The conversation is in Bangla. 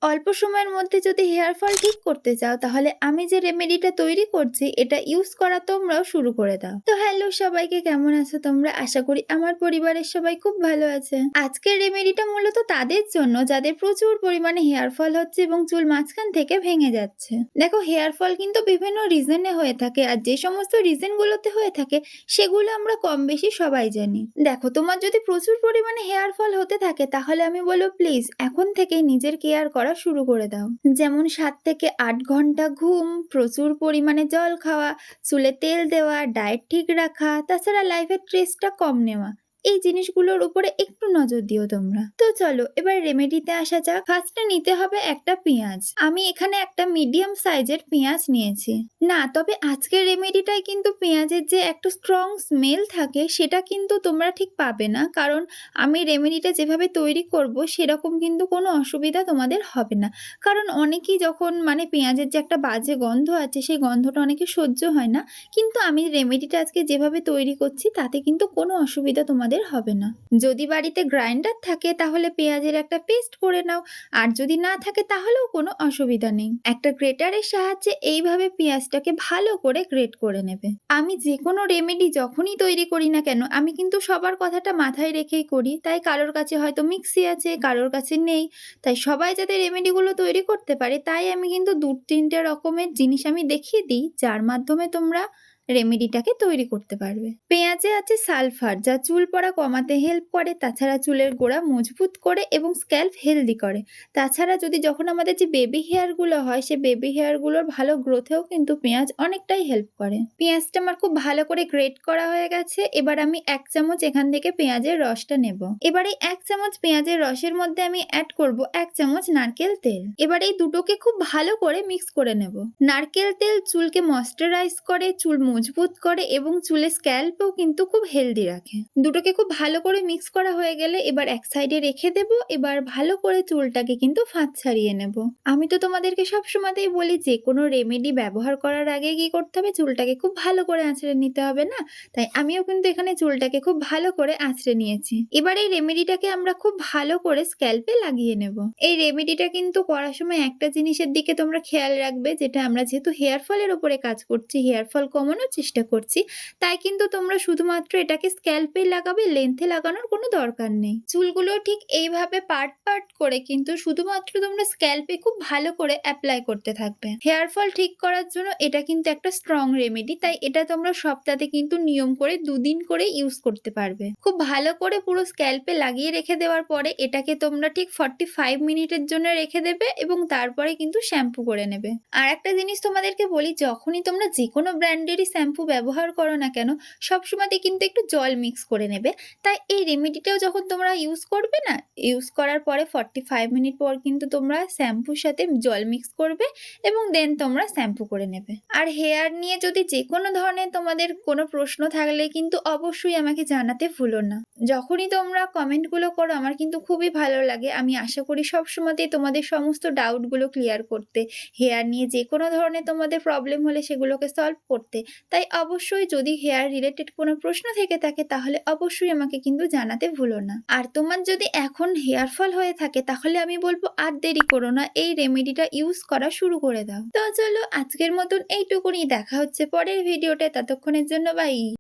অল্প সময়ের মধ্যে যদি হেয়ার ফল ঠিক করতে চাও তাহলে আমি যে রেমেডিটা তৈরি করছি এটা ইউজ করা তোমরাও শুরু করে দাও। তো হ্যালো সবাইকে, কেমন আছো তোমরা? আশা করি আমার পরিবারের সবাই খুব ভালো আছে। আজকের রেমেডিটা মূলত তাদের জন্য যাদের প্রচুর পরিমাণে হেয়ার ফল হচ্ছে এবং চুল মাঝখান থেকে ভেঙে যাচ্ছে। দেখো, হেয়ার ফল কিন্তু বিভিন্ন রিজনে হয়ে থাকে, আর যে সমস্ত রিজন গুলোতে হয়ে থাকে সেগুলো আমরা কম বেশি সবাই জানি। দেখো, তোমার যদি প্রচুর পরিমাণে হেয়ার ফল হতে থাকে তাহলে আমি বলবো প্লিজ এখন থেকে নিজের কেয়ার করা শুরু করে দাও। যেমন 7 থেকে 8 ঘন্টা ঘুম, প্রচুর পরিমাণে জল খাওয়া, চুলে তেল দেওয়া, ডায়েট ঠিক রাখা, তাছাড়া লাইফের স্ট্রেসটা কম নেওয়া, এই জিনিসগুলোর উপরে একটু নজর দিও তোমরা। তো চলো এবার রেমেডিতে আসা যাক। ফার্স্টে নিতে হবে একটা পেঁয়াজ। আমি এখানে একটা মিডিয়াম সাইজের পেঁয়াজ নিয়েছি। না, তবে আজকের রেমেডিটাই কিন্তু পেঁয়াজের যে একটা স্ট্রং স্মেল থাকে সেটা কিন্তু তোমরা ঠিক পাবে না, কারণ আমি রেমেডিটা যেভাবে তৈরি করব সেরকম কিন্তু কোনো অসুবিধা তোমাদের হবে না। কারণ অনেকেই যখন পেঁয়াজের যে একটা বাজে গন্ধ আছে সেই গন্ধটা অনেকে সহ্য হয় না, কিন্তু আমি রেমেডিটা আজকে যেভাবে তৈরি করছি তাতে কিন্তু কোনো অসুবিধা তোমাদের হবে না। যদি বাড়িতে গ্রাইন্ডার থাকে তাহলে পেঁয়াজের একটা পেস্ট করে নাও, আর যদি না থাকে তাহলেও কোনো অসুবিধা নেই। একটা গ্রেটারের সাহায্যে এইভাবে পেঁয়াজটাকে ভালো করে গ্রেট করে নেবে। আমি যে কোনো রেমেডি যখনই তৈরি করি না কেন আমি কিন্তু সবার কথাটা মাথায় রেখেই করি, তাই কারোর কাছে হয়তো মিক্সি আছে, কারোর কাছে নেই, তাই সবাই যাতে রেমেডিগুলো তৈরি করতে পারে তাই আমি কিন্তু 2-3টে রকমের জিনিস আমি দেখিয়ে দিই যার মাধ্যমে তোমরা রেমেডিটাকে তৈরি করতে পারবে। পেঁয়াজে আছে সালফার, যা চুল পড়া কমাতে হেল্প করে, তাছাড়া চুলের গোড়া মজবুত করে এবং স্ক্যাল্প হেলদি করে। তাছাড়া যখন আমাদের যে বেবি হেয়ারগুলো হয় সেই বেবি হেয়ারগুলোর ভালো গ্রোথেও কিন্তু পেঁয়াজ অনেকটাই হেল্প করে। পেঁয়াজটা আমার খুব ভালো করে গ্রেট করা হয়ে গেছে। এবার আমি 1 চামচ এখান থেকে পেঁয়াজের রসটা নেব। এবার এই 1 চামচ পেঁয়াজের রসের মধ্যে আমি অ্যাড করব 1 চামচ নারকেল তেল। এবার এই দুটোকে খুব ভালো করে মিক্স করে নেব। নারকেল তেল চুলকে ময়েশ্চারাইজ করে, চুল মজবুত করে এবং চুলের স্ক্যাল্পও কিন্তু খুব হেলদি রাখে। দুটোকে খুব ভালো করে মিক্স করা হয়ে গেলে এবার এক সাইডে রেখে দেব। এবার ভালো করে চুলটাকে কিন্তু ফাঁদ ছাড়িয়ে নেব। আমি তো তোমাদেরকে সবসময়তেই বলি যে কোনো রেমেডি ব্যবহার করার আগে কি করতে হবে, চুলটাকে খুব ভালো করে আঁচড়ে নিতে হবে না? তাই আমিও কিন্তু এখানে চুলটাকে খুব ভালো করে আঁচড়ে নিয়েছি। এবার এই রেমেডিটাকে আমরা খুব ভালো করে স্ক্যাল্পে লাগিয়ে নেব। এই রেমেডিটা কিন্তু করার সময় একটা জিনিসের দিকে তোমরা খেয়াল রাখবে, যেটা আমরা যেহেতু হেয়ার ফলের উপরে কাজ করছি, হেয়ার ফল কমানোর চেষ্টা করছি, তাই কিন্তু তোমরা শুধুমাত্র এটাকে স্ক্যাল্পে লাগাবে, লেন্থে লাগানোর কোনো দরকার নেই। চুলগুলো ঠিক এইভাবে পার্ট পার্ট করে কিন্তু শুধুমাত্র তোমরা স্ক্যাল্পে খুব ভালো করে অ্যাপ্লাই করতে থাকবে। হেয়ার ফল ঠিক করার জন্য এটা কিন্তু একটা স্ট্রং রেমেডি, তাই এটা তোমরা সপ্তাহে কিন্তু নিয়ম করে 2 দিন করে ইউজ করতে পারবে। খুব ভালো করে পুরো স্ক্যাল্পে লাগিয়ে রেখে দেওয়ার পরে এটাকে তোমরা ঠিক 45 মিনিটের জন্য রেখে দেবে এবং তারপরে কিন্তু শ্যাম্পু করে নেবে। আর একটা জিনিস তোমাদেরকে বলি, যখনই তোমরা যে কোনো ব্র্যান্ডেরই শ্যাম্পু ব্যবহার করো না কেন সবসময়তে কিন্তু একটু জল মিক্স করে নেবে। তাই এই রেমেডিটাও যখন তোমরা ইউজ করবে না, ইউজ করার পরে 45 মিনিট পর কিন্তু তোমরা শ্যাম্পুর সাথে জল মিক্স করবে এবং দেন তোমরা শ্যাম্পু করে নেবে। আর হেয়ার নিয়ে যদি যে কোনো ধরনের তোমাদের কোনো প্রশ্ন থাকলে কিন্তু অবশ্যই আমাকে জানাতে ভুলো না। যখনই তোমরা কমেন্টগুলো করো আমার কিন্তু খুবই ভালো লাগে। আমি আশা করি সবসময়তেই তোমাদের সমস্ত ডাউটগুলো ক্লিয়ার করতে, হেয়ার নিয়ে যে কোনো ধরনের তোমাদের প্রবলেম হলে সেগুলোকে সলভ করতে। তাই অবশ্যই যদি হেয়ার রিলেটেড কোনো প্রশ্ন থেকে থাকে তাহলে অবশ্যই আমাকে কিন্তু জানাতে ভুলো না। আর তোমার যদি এখন হেয়ার ফল হয়ে থাকে তাহলে আমি বলবো আর দেরি করো না, এই রেমেডিটা ইউজ করা শুরু করে দাও। তো চলো আজকের মতন এইটুকুনি, দেখা হচ্ছে পরের ভিডিওতে। ততক্ষণের জন্য বাই।